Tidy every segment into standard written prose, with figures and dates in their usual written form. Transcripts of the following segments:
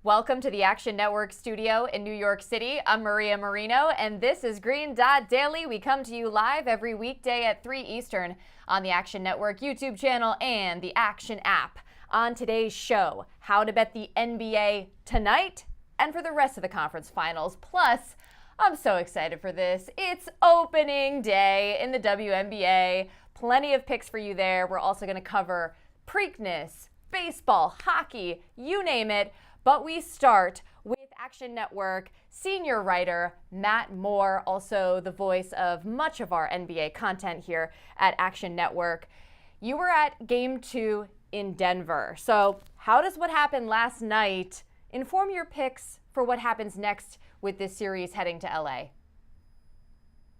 Welcome to the Action Network studio in New York City. I'm Maria Marino, and this is Green Dot Daily. We come to you live every weekday at 3 Eastern on the Action Network YouTube channel and the Action app. On today's show, how to bet the NBA tonight and for the rest of the conference finals. Plus, I'm so excited for this. It's opening day in the WNBA. Plenty of picks for you there. We're also going to cover Preakness, baseball, hockey, you name it. But we start with Action Network senior writer Matt Moore, also the voice of much of our NBA content here at Action Network. You were at Game 2 in Denver. So how does what happened last night inform your picks for what happens next with this series heading to LA?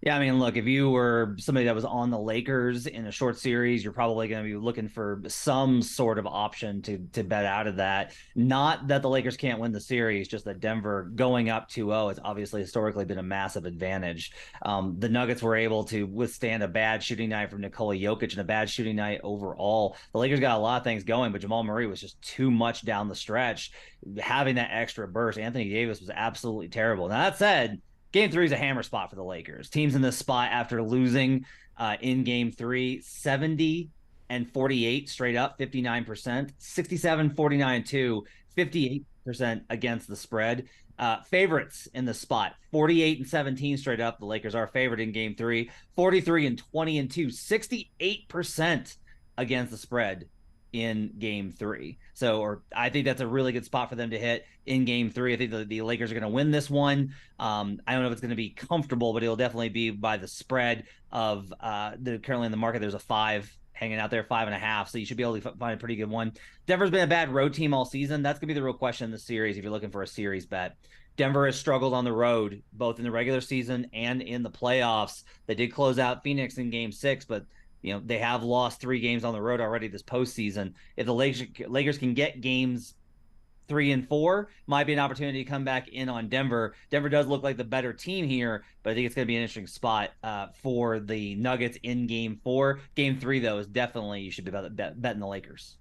Yeah, I mean, look, if you were somebody that was on the Lakers in a short series, you're probably going to be looking for some sort of option to bet out of that. Not that the Lakers can't win the series, just that Denver going up 2-0 has obviously historically been a massive advantage. The Nuggets were able to withstand a bad shooting night from Nikola Jokic and a bad shooting night overall. The Lakers got a lot of things going, but Jamal Murray was just too much down the stretch. Having that extra burst, Anthony Davis was absolutely terrible. Now, that said, Game 3 is a hammer spot for the Lakers. Teams in this spot after losing in Game 3, 70 and 48 straight up, 59%, 67, 49, 2, 58% against the spread. Favorites in the spot, 48 and 17 straight up. The Lakers are favored in Game 3, 43 and 20 and 2, 68% against the spread in Game 3. So, I think that's a really good spot for them to hit in Game 3. I think the Lakers are going to win this one. I don't know if it's going to be comfortable, but it'll definitely be by the spread of currently in the market. There's a 5 hanging out there, 5.5. So you should be able to find a pretty good one. Denver's been a bad road team all season. That's going to be the real question in the series if you're looking for a series bet. Denver has struggled on the road, both in the regular season and in the playoffs. They did close out Phoenix in Game 6, but they have lost 3 games on the road already this postseason. If the Lakers can get games 3 and 4, might be an opportunity to come back in on Denver. Denver does look like the better team here, but I think it's going to be an interesting spot for the Nuggets in Game 4. Game 3, though, is definitely you should be betting the Lakers.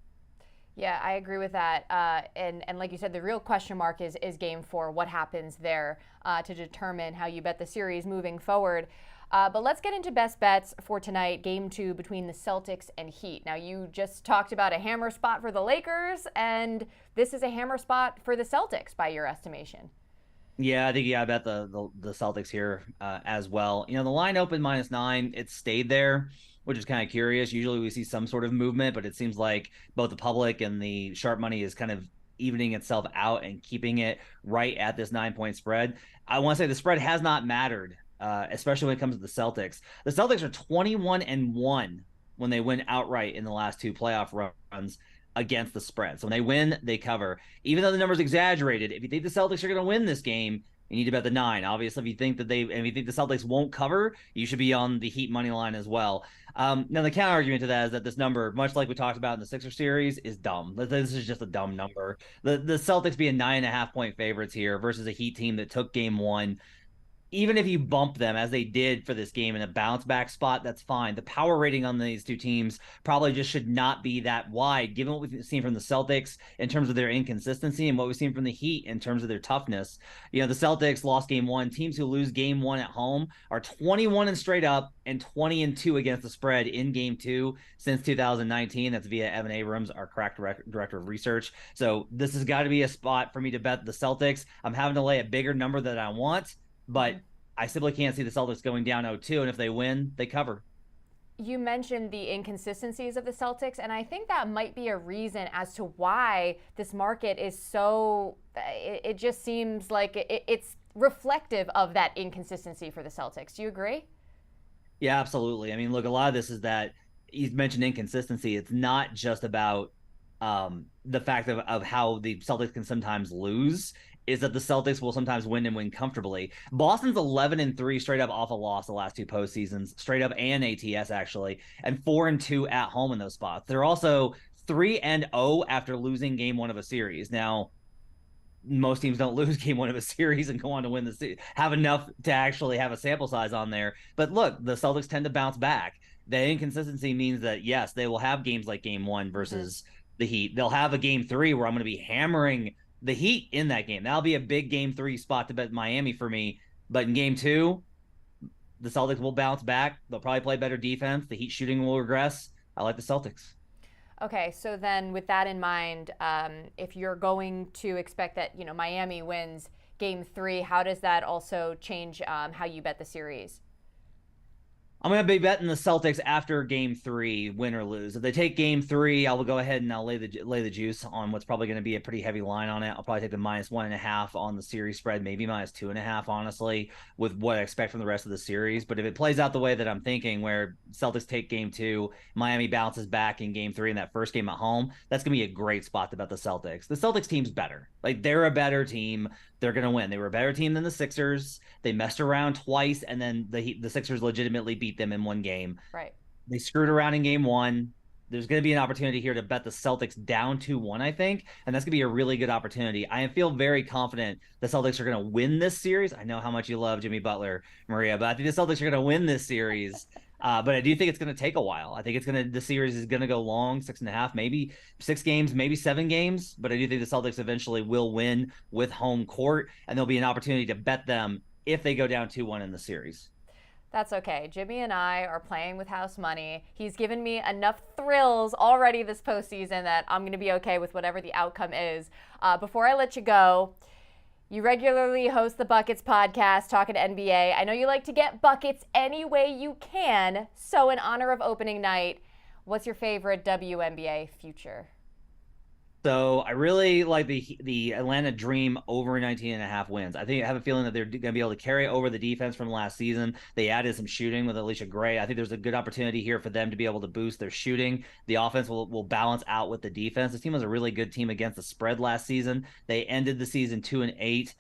Yeah, I agree with that. And like you said, the real question mark is Game 4. What happens there to determine how you bet the series moving forward? But let's get into best bets for tonight, Game 2 between the Celtics and Heat. Now, you just talked about a hammer spot for the Lakers, and this is a hammer spot for the Celtics by your estimation. Yeah, I think I bet the Celtics here as well. The line opened -9. It stayed there, which is kind of curious. Usually we see some sort of movement, but it seems like both the public and the sharp money is kind of evening itself out and keeping it right at this 9-point spread. I want to say the spread has not mattered, especially when it comes to the Celtics. The Celtics are 21-1 when they win outright in the last 2 playoff runs against the spread. So when they win, they cover. Even though the number's exaggerated, if you think the Celtics are going to win this game, you need to bet the 9. Obviously, if you think the Celtics won't cover, you should be on the Heat money line as well. Now, the counter argument to that is that this number, much like we talked about in the Sixers series, is dumb. This is just a dumb number. The Celtics being 9.5-point favorites here versus a Heat team that took Game 1. Even if you bump them, as they did for this game, in a bounce back spot, that's fine. The power rating on these two teams probably just should not be that wide, given what we've seen from the Celtics in terms of their inconsistency and what we've seen from the Heat in terms of their toughness. The Celtics lost Game 1. Teams who lose Game 1 at home are 21 and straight up and 20-2 against the spread in Game 2 since 2019. That's via Evan Abrams, our crack director of research. So this has got to be a spot for me to bet the Celtics. I'm having to lay a bigger number than I want, but I simply can't see the Celtics going down 0-2, and if they win, they cover. You mentioned the inconsistencies of the Celtics, and I think that might be a reason as to why this market is so, it just seems like it's reflective of that inconsistency for the Celtics. Do you agree? Yeah, absolutely. I mean, look, a lot of this is that you mentioned inconsistency. It's not just about the fact of how the Celtics can sometimes lose. Is that the Celtics will sometimes win and win comfortably. Boston's 11-3 straight up off a loss the last 2 postseasons, straight up and ATS actually, and 4-2 at home in those spots. They're also 3-0 after losing Game 1 of a series. Now, most teams don't lose Game 1 of a series and go on to win the series, have enough to actually have a sample size on there. But look, the Celtics tend to bounce back. The inconsistency means that, yes, they will have games like Game 1 versus the Heat. They'll have a Game 3 where I'm going to be hammering the Heat in that game. That'll be a big game 3 spot to bet Miami for me. But in game 2, the Celtics will bounce back. They'll probably play better defense. The Heat shooting will regress. I like the Celtics. Okay, so then with that in mind, if you're going to expect that, Miami wins game 3, how does that also change how you bet the series? I'm going to be betting the Celtics after game 3, win or lose. If they take game 3, I will go ahead and I'll lay the juice on what's probably going to be a pretty heavy line on it. I'll probably take the -1.5 on the series spread, maybe -2.5, honestly, with what I expect from the rest of the series. But if it plays out the way that I'm thinking, where Celtics take game 2, Miami bounces back in game 3 in that first game at home, that's going to be a great spot to bet the Celtics. The Celtics team's better. Like, they're a better team. They're going to win. They were a better team than the Sixers. They messed around twice, and then the Sixers legitimately beat them in one game. Right. They screwed around in game 1. There's going to be an opportunity here to bet the Celtics down 2-1, I think, and that's going to be a really good opportunity. I feel very confident the Celtics are going to win this series. I know how much you love Jimmy Butler, Maria, but I think the Celtics are going to win this series. But I do think it's going to take a while. I think the series is going to go long, 6.5, maybe 6 games, maybe 7 games. But I do think the Celtics eventually will win with home court, and there'll be an opportunity to bet them if they go down 2-1 in the series. That's okay. Jimmy and I are playing with house money. He's given me enough thrills already this postseason that I'm going to be okay with whatever the outcome is. Before I let you go, you regularly host the Buckets podcast, talking NBA. I know you like to get buckets any way you can. So in honor of opening night, what's your favorite WNBA future? So I really like the Atlanta Dream over 19.5 wins. I have a feeling that they're going to be able to carry over the defense from last season. They added some shooting with Alicia Gray. I think there's a good opportunity here for them to be able to boost their shooting. The offense will balance out with the defense. This team was a really good team against the spread last season. They ended the season 2-8.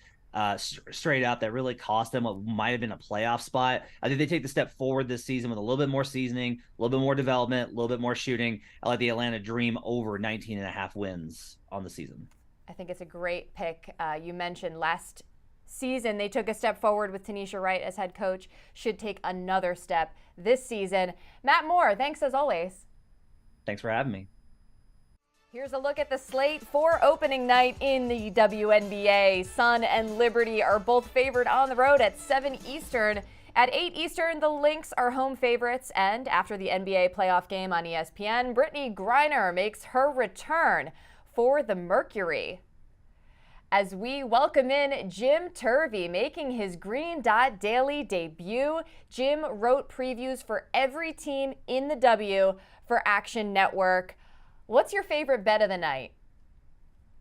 Straight up, that really cost them what might have been a playoff spot. I think they take the step forward this season with a little bit more seasoning, a little bit more development, a little bit more shooting. I like the Atlanta Dream over 19.5 wins on the season. I think it's a great pick. You mentioned last season they took a step forward with Tanisha Wright as head coach. Should take another step this season. Matt Moore, thanks as always. Thanks for having me. Here's a look at the slate for opening night in the WNBA. Sun and Liberty are both favored on the road at 7 Eastern. At 8 Eastern, the Lynx are home favorites. And after the NBA playoff game on ESPN, Brittany Griner makes her return for the Mercury. As we welcome in Jim Turvey, making his Green Dot Daily debut. Jim wrote previews for every team in the W for Action Network. What's your favorite bet of the night?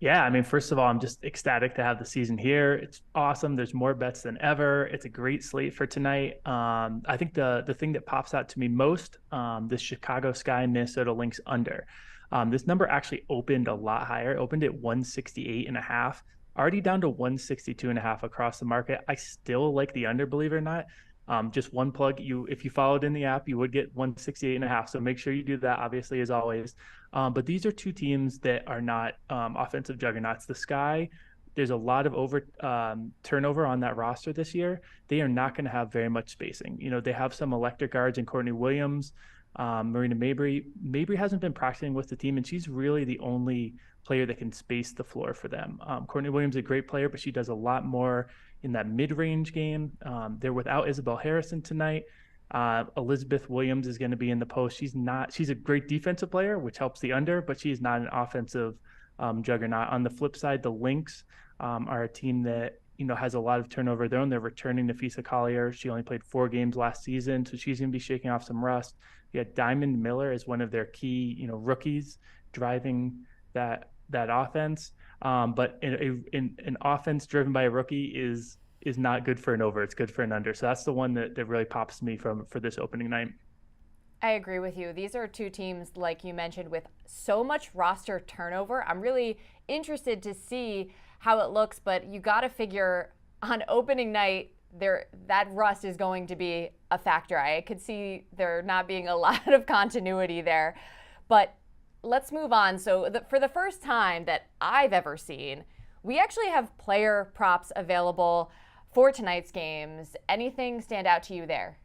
Yeah, I mean, first of all, I'm just ecstatic to have the season here. It's awesome. There's more bets than ever. It's a great slate for tonight. I think the thing that pops out to me most, this Chicago Sky Minnesota Lynx under. This number actually opened a lot higher. It opened at 168.5, already down to 162.5 across the market. I still like the under, believe it or not. Just one plug, if you followed in the app, you would get 168.5. So make sure you do that, obviously, as always. But these are two teams that are not offensive juggernauts. The Sky, there's a lot of turnover on that roster this year. They are not going to have very much spacing. They have some electric guards in Courtney Williams, Marina Mabry. Mabry hasn't been practicing with the team, and she's really the only player that can space the floor for them. Courtney Williams is a great player, but she does a lot more in that mid-range game. They're without Isabel Harrison tonight. Elizabeth Williams is going to be in the post. She's a great defensive player, which helps the under, but she's not an offensive juggernaut. On the flip side, the Lynx are a team that has a lot of turnover of their own. They're returning Nafisa Collier. She only played 4 games last season, so she's going to be shaking off some rust. You had Diamond Miller as one of their key rookies driving that offense. But an offense driven by a rookie is not good for an over. It's good for an under. So that's the one that really pops to me for this opening night. I agree with you. These are two teams, like you mentioned, with so much roster turnover. I'm really interested to see how it looks, but you got to figure on opening night, that rust is going to be a factor. I could see there not being a lot of continuity there. But let's move on. So for the first time that I've ever seen, we actually have player props available for tonight's games. Anything stand out to you there?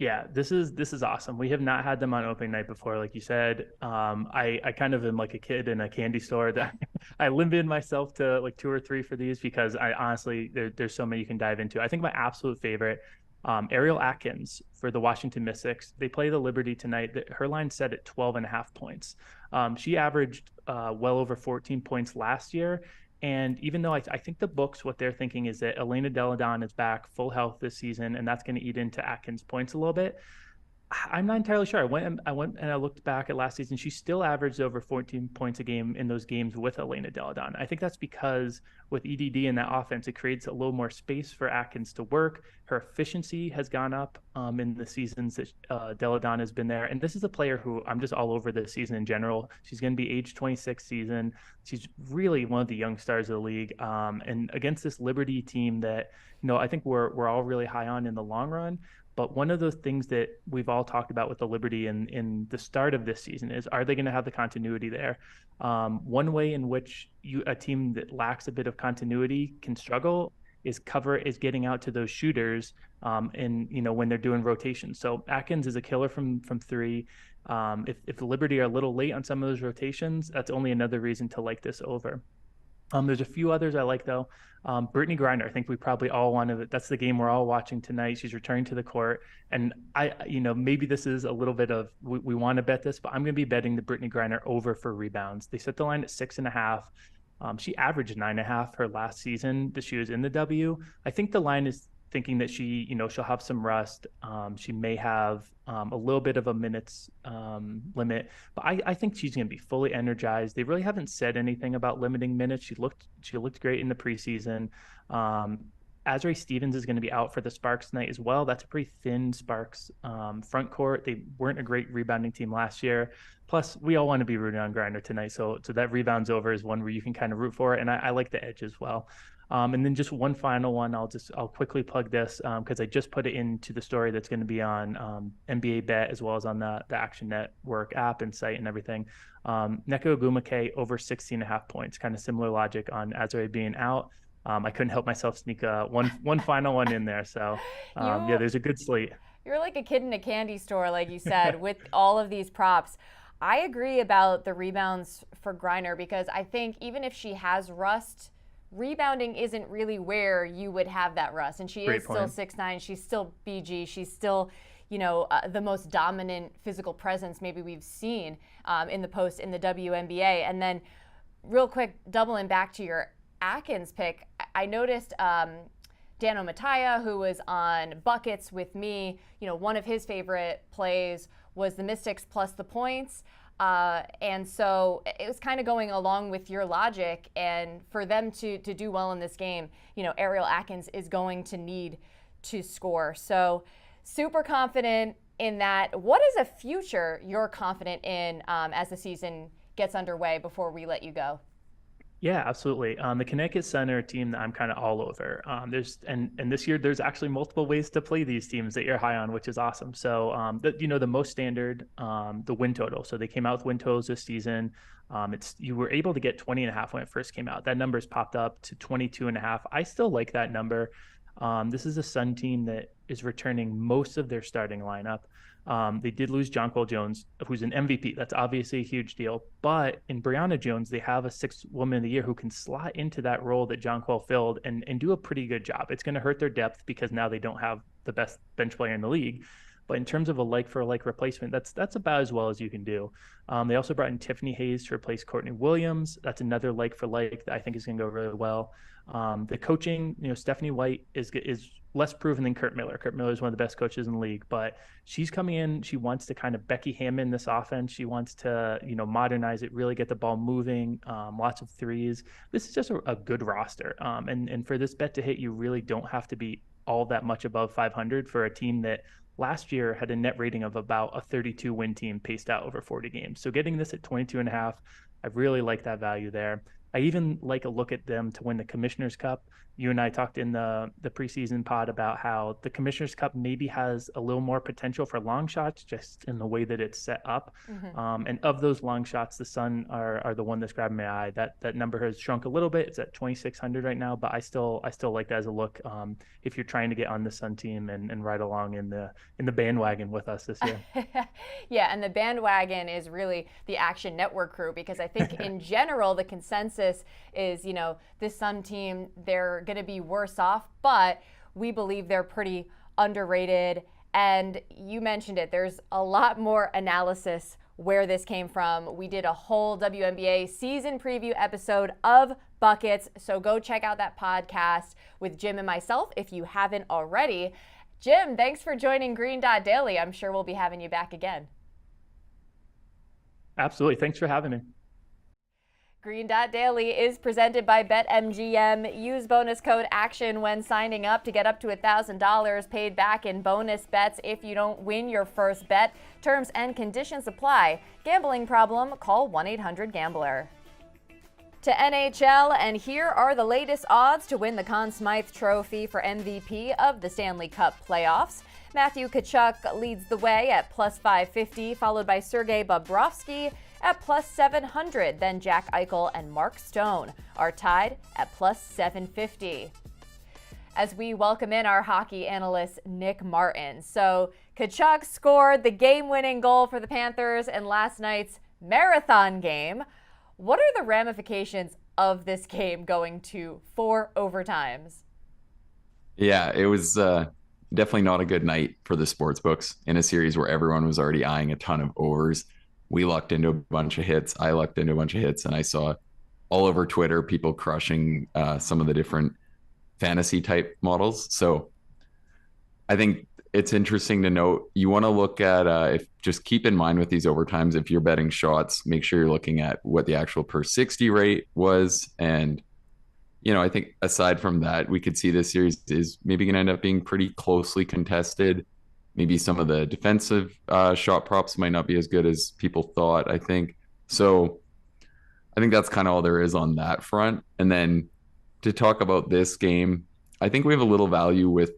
Yeah, this is awesome. We have not had them on opening night before, like you said. I kind of am like a kid in a candy store that I limited myself to like 2 or 3 for these because I honestly there's so many you can dive into. I think my absolute favorite, Ariel Atkins for the Washington Mystics. They play the Liberty tonight. Her line set at 12.5 points. She averaged well over 14 points last year. And even though I think the books, what they're thinking is that Elena Deladon is back full health this season, and that's going to eat into Atkins' points a little bit. I'm not entirely sure. I went and I looked back at last season. She still averaged over 14 points a game in those games with Elena Deladon. I think that's because with EDD in that offense, it creates a little more space for Atkins to work. Her efficiency has gone up in the seasons that Deladon has been there. And this is a player who I'm just all over this season in general. She's going to be age 26 season. She's really one of the young stars of the league. And against this Liberty team that, I think we're all really high on in the long run. But one of those things that we've all talked about with the Liberty in the start of this season is, are they going to have the continuity there? One way in which a team that lacks a bit of continuity can struggle is getting out to those shooters and when they're doing rotations. So Atkins is a killer from three. If the Liberty are a little late on some of those rotations, that's only another reason to like this over. There's a few others I like though. Brittany Griner, I think we probably all want to. That's the game we're all watching tonight. She's returning to the court, and maybe this is a little bit of we want to bet this, but I'm going to be betting the Brittany Griner over for rebounds. They set the line at 6.5. She averaged 9.5 her last season that she was in the W. I think the line is thinking that she'll have some rust. She may have a little bit of a minutes limit, but I think she's going to be fully energized. They really haven't said anything about limiting minutes. She looked great in the preseason. Azrae Stevens is going to be out for the Sparks tonight as well. That's a pretty thin Sparks front court. They weren't a great rebounding team last year. Plus, we all want to be rooting on Griner tonight. So that rebounds over is one where you can kind of root for it. And I like the edge as well. And then just one final one, I'll quickly plug this because I just put it into the story that's going to be on NBA Bet as well as on the Action Network app and site and everything. Neko Ogumake over 16.5 points, kind of similar logic on Azrae being out. I couldn't help myself sneak one final one in there. So there's a good slate. You're like a kid in a candy store, like you said, with all of these props. I agree about the rebounds for Griner because I think even if she has rust, rebounding isn't really where you would have that rust. And she is still 6'9". She's still BG. She's still, the most dominant physical presence maybe we've seen in the post in the WNBA. And then real quick, doubling back to your Atkins pick, I noticed Dano Mattia, who was on Buckets with me, one of his favorite plays was the Mystics plus the points. And so it was kind of going along with your logic. And for them to do well in this game, Ariel Atkins is going to need to score. So super confident in that. What is a future you're confident in as the season gets underway before we let you go? Yeah, absolutely. The Connecticut Sun are a team that I'm kind of all over. And this year there's actually multiple ways to play these teams that you're high on, which is awesome. So the most standard, the win total. So they came out with win totals this season. You were able to get 20.5 when it first came out. That number's popped up to 22.5. I still like that number. This is a Sun team that is returning most of their starting lineup. They did lose Jonquel Jones, who's an MVP. That's obviously a huge deal. But in Brianna Jones, they have a 6th Woman of the Year who can slot into that role that Jonquel filled and do a pretty good job. It's going to hurt their depth because now they don't have the best bench player in the league. But in terms of a like-for-like replacement, that's about as well as you can do. They also brought in Tiffany Hayes to replace Courtney Williams. That's another like-for-like that I think is going to go really well. The coaching, Stephanie White is less proven than Kurt Miller. Kurt Miller is one of the best coaches in the league, but she's coming in. She wants to kind of Becky Hammond this offense. She wants to, modernize it, really get the ball moving, lots of threes. This is just a good roster. And for this bet to hit, you really don't have to be all that much above 500 for a team that last year had a net rating of about a 32 win team paced out over 40 games. So getting this at 22.5, I really like that value there. I even like a look at them to win the Commissioner's Cup. You and I talked in the preseason pod about how the Commissioner's Cup maybe has a little more potential for long shots just in the way that it's set up. And of those long shots, the Sun are the one that's grabbing my eye. That number has shrunk a little bit. It's at 2,600 right now, but I still like that as a look if you're trying to get on the Sun team and ride along in the bandwagon with us this year. Yeah, and the bandwagon is really the Action Network crew, because I think in general the consensus is, this Sun team, they're going to be worse off, but we believe they're pretty underrated. And you mentioned it, there's a lot more analysis where this came from. We did a whole WNBA season preview episode of Buckets, so go check out that podcast with Jim and myself if you haven't already. Jim, thanks for joining Green Dot Daily. I'm sure we'll be having you back again. Absolutely. Thanks for having me. Green Dot Daily is presented by BetMGM. Use bonus code ACTION when signing up to get up to $1,000 paid back in bonus bets if you don't win your first bet. Terms and conditions apply. Gambling problem? Call 1-800-GAMBLER. To NHL, and here are the latest odds to win the Conn Smythe Trophy for MVP of the Stanley Cup playoffs. Matthew Tkachuk leads the way at plus 550, followed by Sergei Bobrovsky at plus 700. Then Jack Eichel and Mark Stone are tied at plus 750. As we welcome in our hockey analyst, Nick Martin. So Tkachuk scored the game-winning goal for the Panthers in last night's marathon game. What are the ramifications of this game going to 4 overtimes? Yeah, it was definitely not a good night for the sports books in a series where everyone was already eyeing a ton of overs. We lucked into a bunch of hits. I lucked into a bunch of hits, and I saw all over Twitter people crushing some of the different fantasy type models. So I think it's interesting to note. You want to look at if just keep in mind with these overtimes, if you're betting shots, make sure you're looking at what the actual per 60 rate was. And, I think aside from that, we could see this series is maybe going to end up being pretty closely contested. Maybe some of the defensive shot props might not be as good as people thought, I think. So I think that's kind of all there is on that front. And then to talk about this game, I think we have a little value with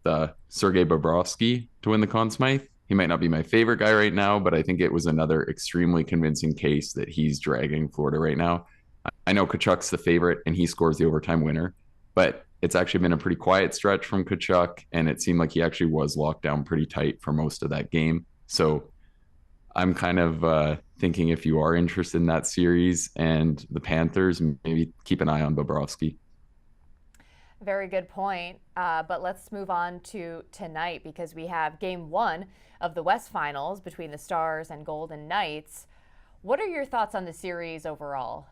Sergei Bobrovsky to win the Conn Smythe. He might not be my favorite guy right now, but I think it was another extremely convincing case that he's dragging Florida right now. I know Tkachuk's the favorite and he scores the overtime winner, but it's actually been a pretty quiet stretch from Tkachuk, and it seemed like he actually was locked down pretty tight for most of that game. So I'm kind of thinking if you are interested in that series and the Panthers, maybe keep an eye on Bobrovsky. Very good point. But let's move on to tonight, because we have game 1 of the West Finals between the Stars and Golden Knights. What are your thoughts on the series overall?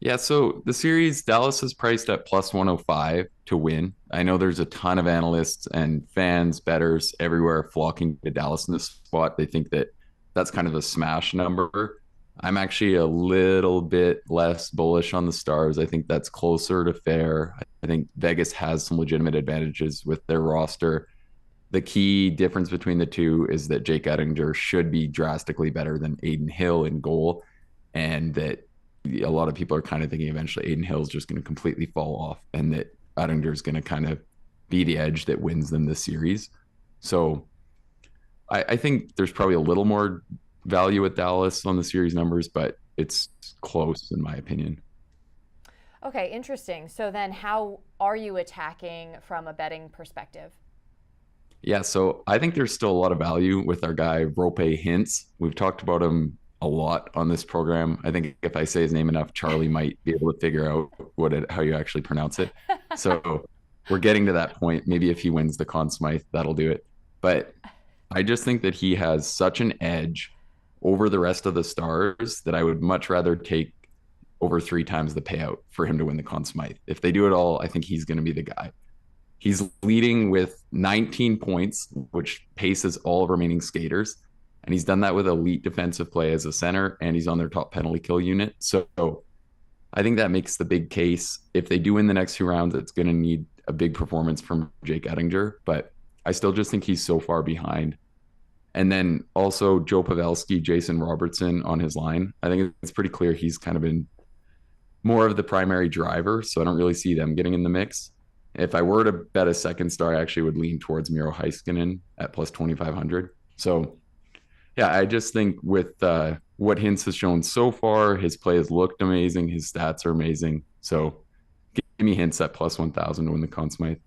Yeah, so the series, Dallas is priced at plus 105 to win. I know there's a ton of analysts and fans, bettors everywhere flocking to Dallas in this spot. They think that that's kind of a smash number. I'm actually a little bit less bullish on the Stars. I think that's closer to fair. I think Vegas has some legitimate advantages with their roster. The key difference between the two is that Jake Oettinger should be drastically better than Aiden Hill in goal, and that a lot of people are kind of thinking eventually Aiden Hill is just going to completely fall off and that Oettinger is going to kind of be the edge that wins them this series. So I think there's probably a little more value at Dallas on the series numbers, but it's close in my opinion. Okay, interesting. So then how are you attacking from a betting perspective? Yeah, so I think there's still a lot of value with our guy Rope Hintz. We've talked about him a lot on this program. I think if I say his name enough, Charlie might be able to figure out how you actually pronounce it. So we're getting to that point. Maybe if he wins the Conn Smythe, that'll do it. But I just think that he has such an edge over the rest of the Stars that I would much rather take over 3 times the payout for him to win the Conn Smythe. If they do it all, I think he's going to be the guy. He's leading with 19 points, which paces all remaining skaters. And he's done that with elite defensive play as a center, and he's on their top penalty kill unit. So I think that makes the big case. If they do win the next 2 rounds, it's going to need a big performance from Jake Oettinger, but I still just think he's so far behind. And then also Joe Pavelski, Jason Robertson on his line. I think it's pretty clear he's kind of been more of the primary driver, so I don't really see them getting in the mix. If I were to bet a second star, I actually would lean towards Miro Heiskanen at plus 2,500. So yeah, I just think with what Hintz has shown so far, his play has looked amazing. His stats are amazing. So give me Hintz at plus 1,000 to win the Conn Smythe.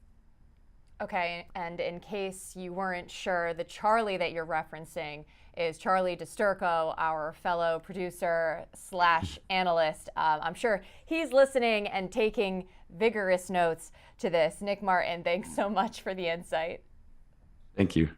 Okay, and in case you weren't sure, the Charlie that you're referencing is Charlie DiSturco, our fellow producer slash analyst. I'm sure he's listening and taking vigorous notes to this. Nick Martin, thanks so much for the insight. Thank you.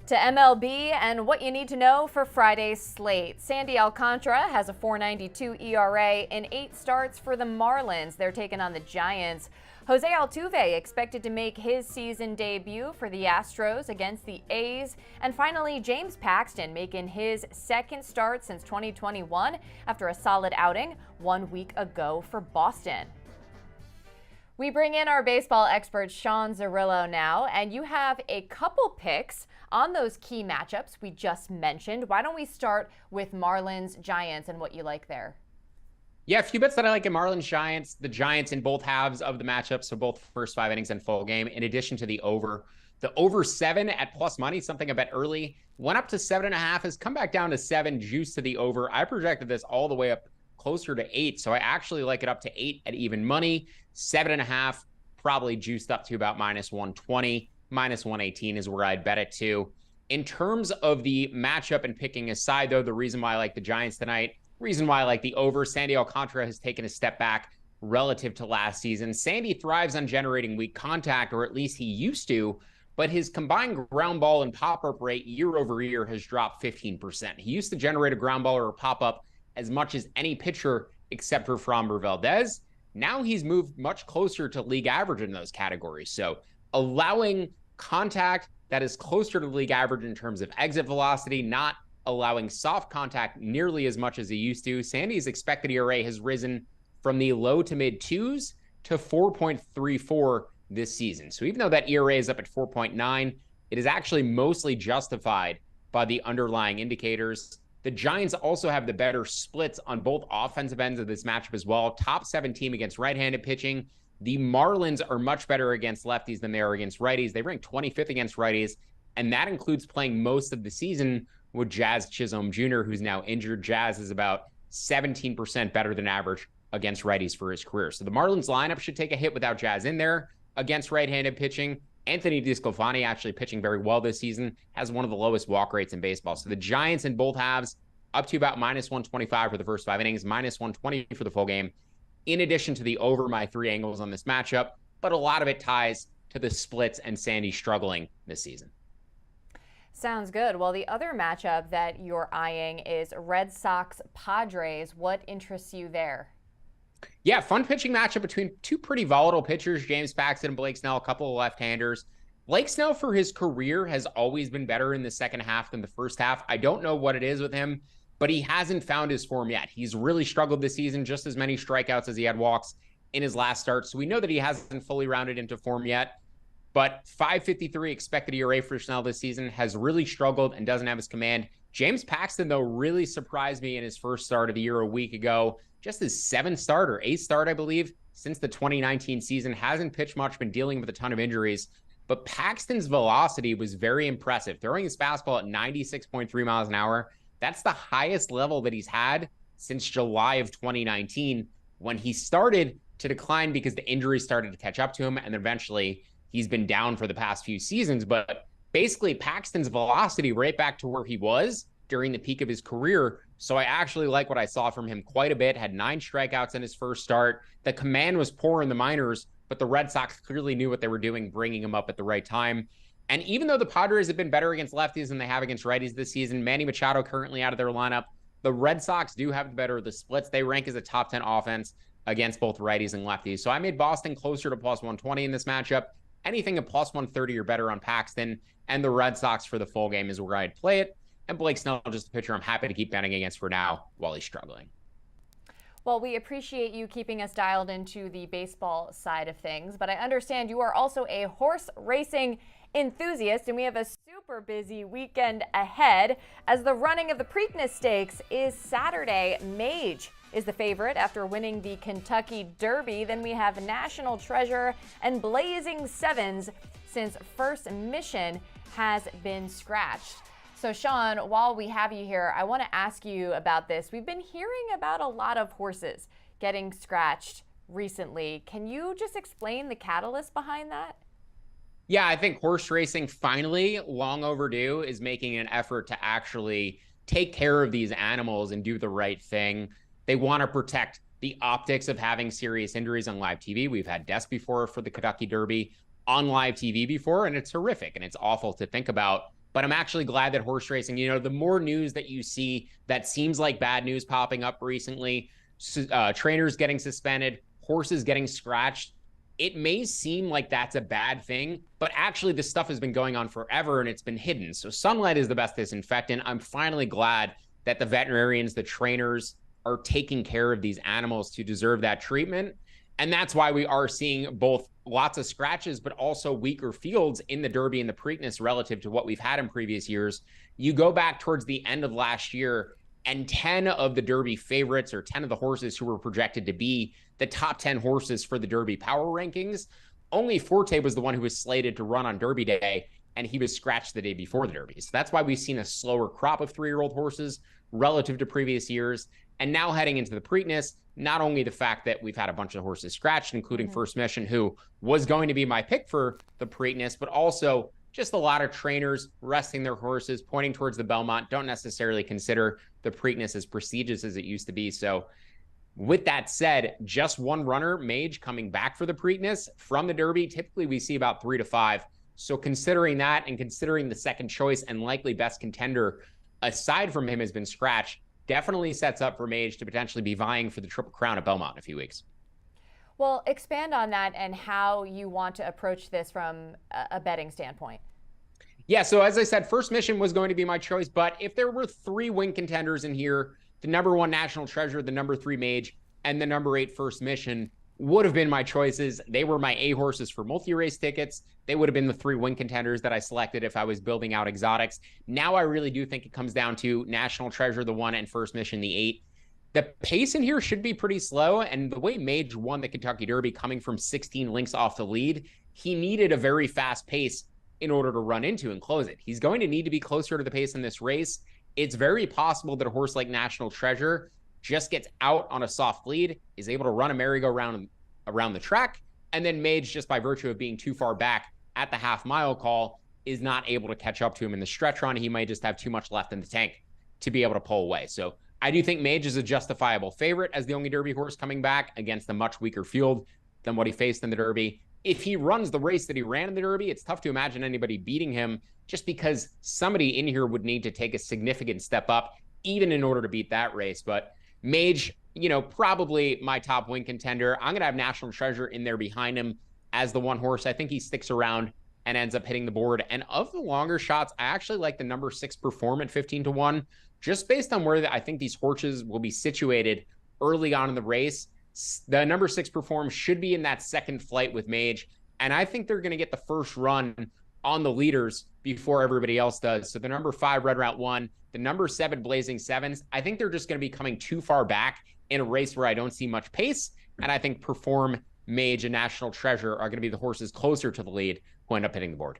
To MLB and what you need to know for Friday's slate. Sandy Alcantara has a 4.92 ERA in 8 starts for the Marlins. They're taking on the Giants. Jose Altuve expected to make his season debut for the Astros against the A's. And finally, James Paxton making his second start since 2021 after a solid outing 1 week ago for Boston. We bring in our baseball expert, Sean Zerillo, now, and you have a couple picks on those key matchups we just mentioned. Why don't we start with Marlins Giants and what you like there? Yeah, a few bets that I like in Marlins Giants. The Giants in both halves of the matchup, so both first 5 innings and full game, in addition to the over. The over 7 at plus money, something I bet early, went up to 7.5, has come back down to 7, juice to the over. I projected this all the way up closer to 8, so I actually like it up to 8 at even money. 7.5, probably juiced up to about minus 120. Minus 118 is where I'd bet it to. In terms of the matchup and picking a side, though, the reason why I like the Giants tonight, reason why I like the over, Sandy Alcantara has taken a step back relative to last season. Sandy thrives on generating weak contact, or at least he used to, but his combined ground ball and pop-up rate year over year has dropped 15%. He used to generate a ground ball or a pop-up as much as any pitcher except for Framber Valdez. Now he's moved much closer to league average in those categories. So allowing contact that is closer to league average in terms of exit velocity, not allowing soft contact nearly as much as he used to. Sandy's expected ERA has risen from the low to mid 2s to 4.34 this season. So even though that ERA is up at 4.9, it is actually mostly justified by the underlying indicators. The Giants also have the better splits on both offensive ends of this matchup as well. Top 7 team against right-handed pitching. The Marlins are much better against lefties than they are against righties. They rank 25th against righties, and that includes playing most of the season with Jazz Chisholm Jr., who's now injured. Jazz is about 17% better than average against righties for his career. So the Marlins lineup should take a hit without Jazz in there against right-handed pitching. Anthony DeSclafani actually pitching very well this season, has one of the lowest walk rates in baseball. So the Giants in both halves up to about minus 125 for the first 5 innings, minus 120 for the full game, in addition to the over my 3 angles on this matchup. But a lot of it ties to the splits and Sandy struggling this season. Sounds good. Well, the other matchup that you're eyeing is Red Sox-Padres. What interests you there? Yeah, fun pitching matchup between two pretty volatile pitchers, James Paxton and Blake Snell, a couple of left-handers. Blake Snell, for his career, has always been better in the second half than the first half. I don't know what it is with him, but he hasn't found his form yet. He's really struggled this season, just as many strikeouts as he had walks in his last start. So we know that he hasn't fully rounded into form yet. But 5.53 expected ERA for Snell this season, has really struggled and doesn't have his command. James Paxton, though, really surprised me in his first start of the year a week ago. Just his 7th start or 8th start, I believe, since the 2019 season. Hasn't pitched much, been dealing with a ton of injuries. But Paxton's velocity was very impressive. Throwing his fastball at 96.3 miles an hour. That's the highest level that he's had since July of 2019, when he started to decline because the injuries started to catch up to him, and eventually he's been down for the past few seasons. But basically Paxton's velocity right back to where he was during the peak of his career. So I actually like what I saw from him quite a bit. Had 9 strikeouts in his first start. The command was poor in the minors, but the Red Sox clearly knew what they were doing, bringing him up at the right time. And even though the Padres have been better against lefties than they have against righties this season, Manny Machado currently out of their lineup, the Red Sox do have the better of the splits. They rank as a top 10 offense against both righties and lefties. So I made Boston closer to plus 120 in this matchup. Anything at plus 130 or better on Paxton, and the Red Sox for the full game is where I'd play it. And Blake Snell, just a pitcher I'm happy to keep betting against for now while he's struggling. Well, we appreciate you keeping us dialed into the baseball side of things, but I understand you are also a horse racing enthusiast, and we have a super busy weekend ahead as the running of the Preakness Stakes is Saturday. Mage is the favorite after winning the Kentucky Derby. Then we have National Treasure and Blazing Sevens since First Mission has been scratched. So Sean, while we have you here, I want to ask you about this. We've been hearing about a lot of horses getting scratched recently. Can you just explain the catalyst behind that? Yeah, I think horse racing finally, long overdue, is making an effort to actually take care of these animals and do the right thing. They want to protect the optics of having serious injuries on live TV. We've had deaths before for the Kentucky Derby on live TV before, and it's horrific and it's awful to think about. But I'm actually glad that horse racing, the more news that you see that seems like bad news popping up recently, trainers getting suspended, horses getting scratched, it may seem like that's a bad thing, but actually this stuff has been going on forever and it's been hidden. So sunlight is the best disinfectant. I'm finally glad that the veterinarians, the trainers are taking care of these animals to deserve that treatment. And that's why we are seeing both lots of scratches, but also weaker fields in the Derby and the Preakness relative to what we've had in previous years. You go back towards the end of last year, and 10 of the Derby favorites, or 10 of the horses who were projected to be the top 10 horses for the Derby power rankings, only Forte was the one who was slated to run on Derby Day, and he was scratched the day before the Derby. So that's why we've seen a slower crop of 3-year-old horses relative to previous years. And now heading into the Preakness, not only the fact that we've had a bunch of horses scratched, including First Mission, who was going to be my pick for the Preakness, but also just a lot of trainers resting their horses, pointing towards the Belmont, don't necessarily consider the Preakness as prestigious as it used to be. So with that said, just one runner, Mage, coming back for the Preakness from the Derby. Typically we see about 3 to 5. So considering that and considering the second choice and likely best contender aside from him has been scratched, definitely sets up for Mage to potentially be vying for the Triple Crown at Belmont in a few weeks. Well, expand on that and how you want to approach this from a betting standpoint. Yeah, so as I said, First Mission was going to be my choice, but if there were 3 win contenders in here, the number 1 National Treasure, the number 3 Mage, and the number 8 First Mission would have been my choices. They were my A horses for multi-race tickets. They would have been the 3 win contenders that I selected if I was building out exotics. Now I really do think it comes down to National Treasure, the 1, and First Mission, the 8. The pace in here should be pretty slow, and the way Mage won the Kentucky Derby coming from 16 lengths off the lead, he needed a very fast pace in order to run into and close it. He's going to need to be closer to the pace in this race. It's very possible that a horse like National Treasure just gets out on a soft lead, is able to run a merry-go-round around the track, and then Mage, just by virtue of being too far back at the half-mile call, is not able to catch up to him in the stretch run. He might just have too much left in the tank to be able to pull away. So I do think Mage is a justifiable favorite as the only Derby horse coming back against a much weaker field than what he faced in the Derby. If he runs the race that he ran in the Derby, it's tough to imagine anybody beating him just because somebody in here would need to take a significant step up even in order to beat that race. But Mage, probably my top win contender. I'm going to have National Treasure in there behind him as the one horse. I think he sticks around and ends up hitting the board. And of the longer shots, I actually like the number 6 Perform at 15 to 1, just based on where I think these horses will be situated early on in the race. The number 6 Perform should be in that second flight with Mage. And I think they're going to get the first run on the leaders before everybody else does. So the number 5 Red Route 1, the number 7 Blazing Sevens, I think they're just going to be coming too far back in a race where I don't see much pace. And I think Perform, Mage, and National Treasure are going to be the horses closer to the lead who end up hitting the board.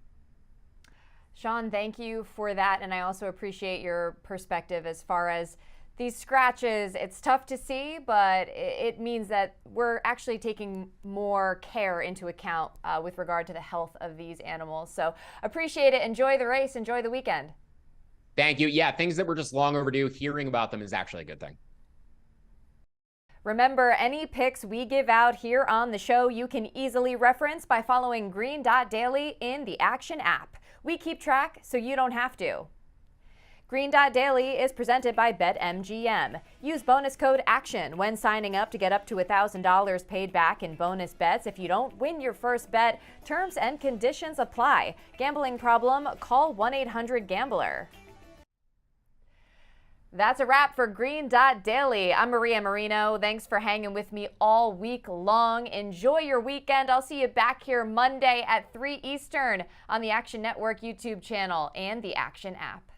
Sean, thank you for that. And I also appreciate your perspective as far as these scratches. It's tough to see, but it means that we're actually taking more care into account with regard to the health of these animals. So appreciate it. Enjoy the race. Enjoy the weekend. Thank you. Yeah, things that were just long overdue. Hearing about them is actually a good thing. Remember, any picks we give out here on the show, you can easily reference by following Green Dot Daily in the Action app. We keep track so you don't have to. Green Dot Daily is presented by BetMGM. Use bonus code ACTION when signing up to get up to $1,000 paid back in bonus bets if you don't win your first bet. Terms and conditions apply. Gambling problem? Call 1-800-GAMBLER. That's a wrap for Green Dot Daily. I'm Maria Marino. Thanks for hanging with me all week long. Enjoy your weekend. I'll see you back here Monday at 3 Eastern on the Action Network YouTube channel and the Action app.